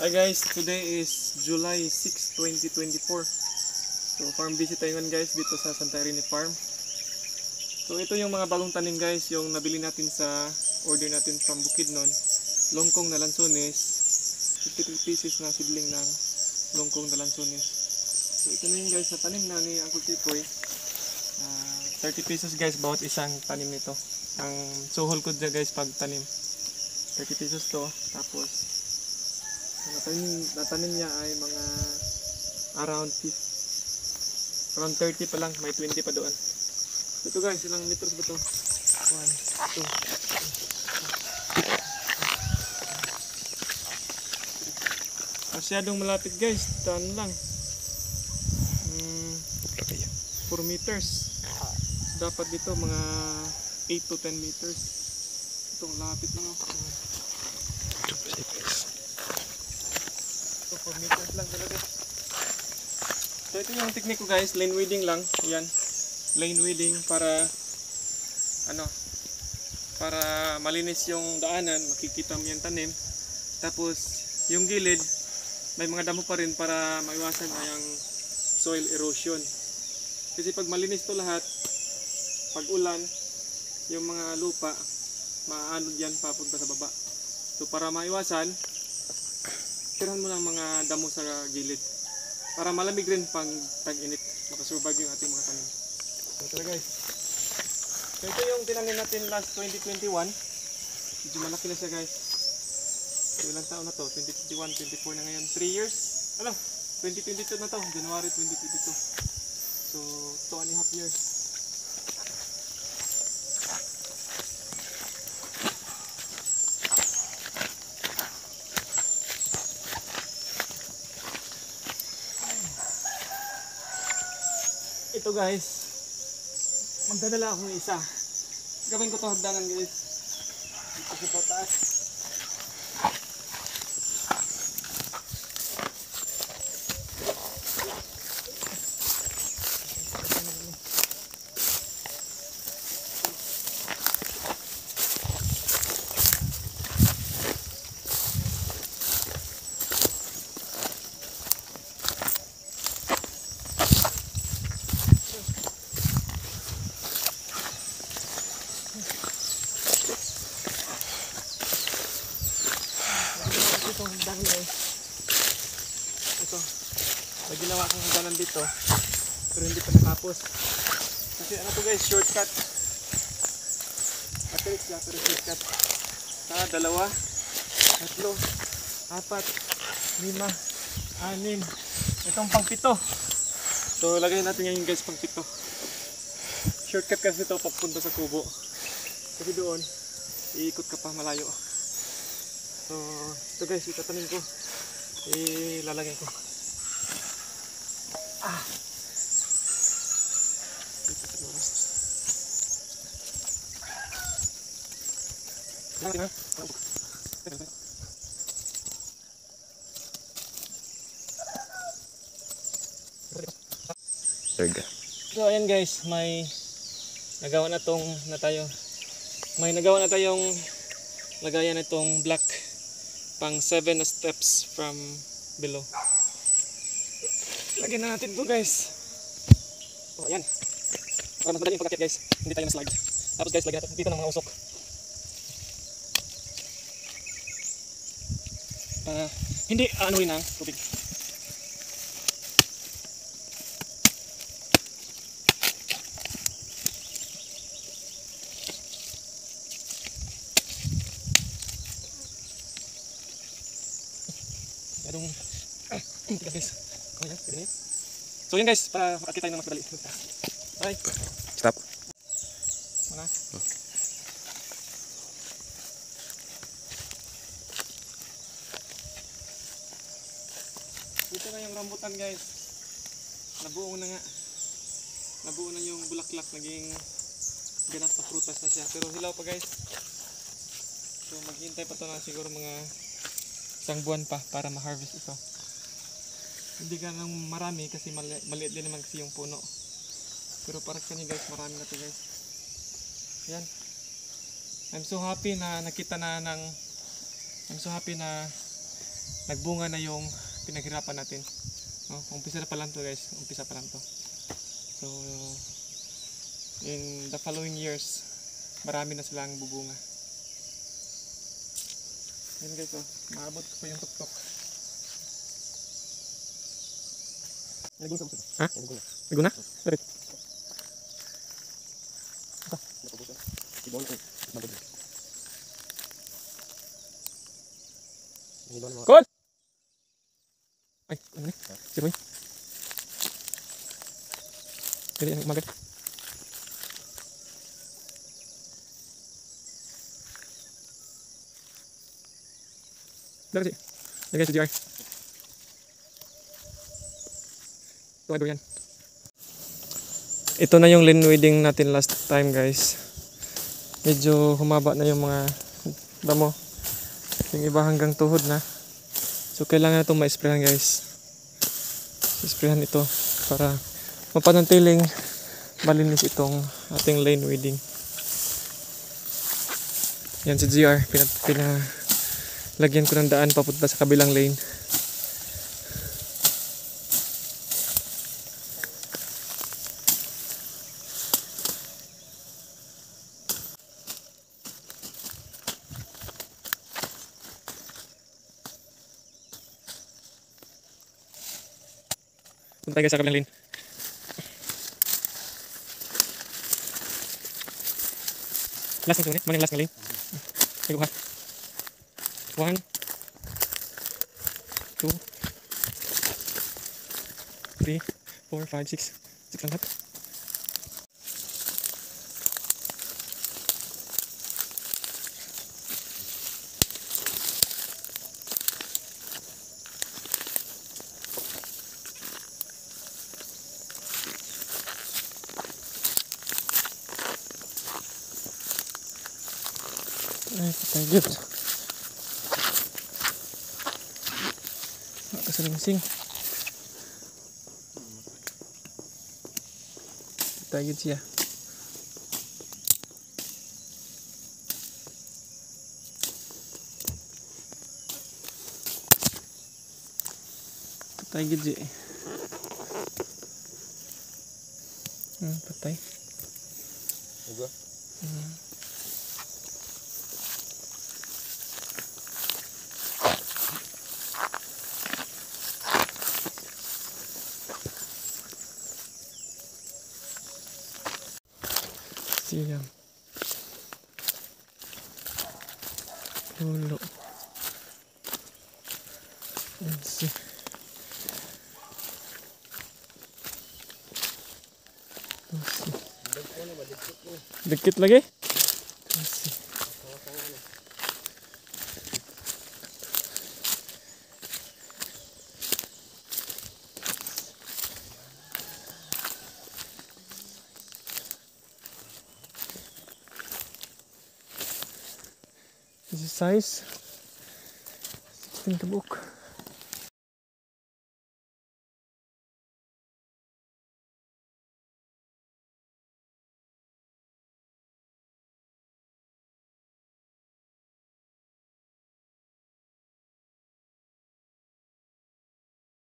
Hi guys, today is July 6, 2024. So farm visit tayo ngayon guys dito sa Santa Irene Farm. So ito yung mga bagong tanim guys, yung nabili natin sa order natin from Bukidnon. Longkong na lansones, 53 pieces na seedling ng longkong na lansones. So ito na yung guys na tanim na ni Uncle Tikoy. 30 pesos guys bawat isang tanim nito. Ang suhol ko dyan guys pag tanim. 30 pesos to, tapos natanim niya ay mga around 30 pa lang, may 20 pa doon. Ito guys, ilang meters ba ito? 1, 2. Masyadong malapit guys, taan lang. 4 meters. Dapat dito mga 8 to 10 meters. Itong lapit lang ako. 4 meters lang talaga. So ito yung technique ko guys, lane weeding lang. Yan. Lane weeding para para malinis yung daanan, makikita mo yung tanim. Tapos yung gilid may mga damo pa rin para maiwasan yung soil erosion. Kasi pag malinis to lahat, pag ulan, yung mga lupa maano yan papunta sa baba. So para maiwasan, tirahan mo ng mga damo sa gilid para malamig rin pang tag-init, makasurvive yung ating mga tanim. So ito guys, so ito yung tinanim natin last 2021. Medyo malaki na siya guys. So ilang taon na to? 2021, 24 na ngayon, 3 years. 2022 na to, January 2022. So 2.5 years. Ito guys, magdadala akong isa. Gawin ko to hagdanan guys. Dito sa taas. Itong hagdanan guys. Ito. May ginawa akong hagdanan dito. Pero hindi pa natapos. Kasi ano to guys, shortcut. Matilis lang pero shortcut. 2, 3, 4, 5, 6. Itong pang 7. So lagay natin ngayon guys pang 7. Shortcut kasi ito papunta sa kubo. Kasi doon, iikot ka pa malayo. So ito guys, itatanim ko. Ilalagay ko. Dito siguro. So ayan guys, may nagawa na tayong lagayan itong black pang 7 steps from below. Lagyan na natin to guys. Oh ayan. Para mas madali yung pagkakit guys, hindi tayo na-slide. Tapos guys, lagyan natin dito ng mga usok. Hindi ano rin ang tubig. Guys. So yun guys, para makakita tayo ng mas madali. Bye. Stop. Mana? Ito na yung rambutan guys. Nabuo na nga. Nabuo na yung bulaklak, naging ganat na prutas na siya. Pero hilaw pa guys. So maghihintay pa to na siguro mga isang buwan pa para ma-harvest ito. Hindi ka nang marami kasi maliit din naman kasi yung puno. Pero para kanya guys, marami na to guys. Yan. I'm so happy na nagbunga na yung pinaghirapan natin. Umpisa na pa lang to guys, umpisa pa lang to. So in the following years, marami na silang bubunga. Yan guys, maabot ko pa yung tuktok. Ha? Naguna? Bakit? Kol! Ay, ano ni? Si Roy. Dili ang umagat. Dari si. Lagay si JR. Ito ay yan. Ito na yung lane weeding natin last time guys. Medyo humaba na yung mga damo. Yung iba hanggang tuhod na. So kailangan na itong ma-sprayhan guys. Sprayhan ito para mapanatiling malinis itong ating lane weeding. Yan si GR. Lagyan ko ng daan papunta sa kabilang lane. Punta tayo sa kabilang lane. Last na sunit. Maning last na lane. Tayo ha. 1 2 3 4 5 6 6 lang lahat. Ay, patay yun. Nakasalingsing. Patay yun siya. Patay yun siya. Patay. Uga? Siyam. Pulo. Let's see. Dikit lagi? Let's see. This is size 16 kabuk.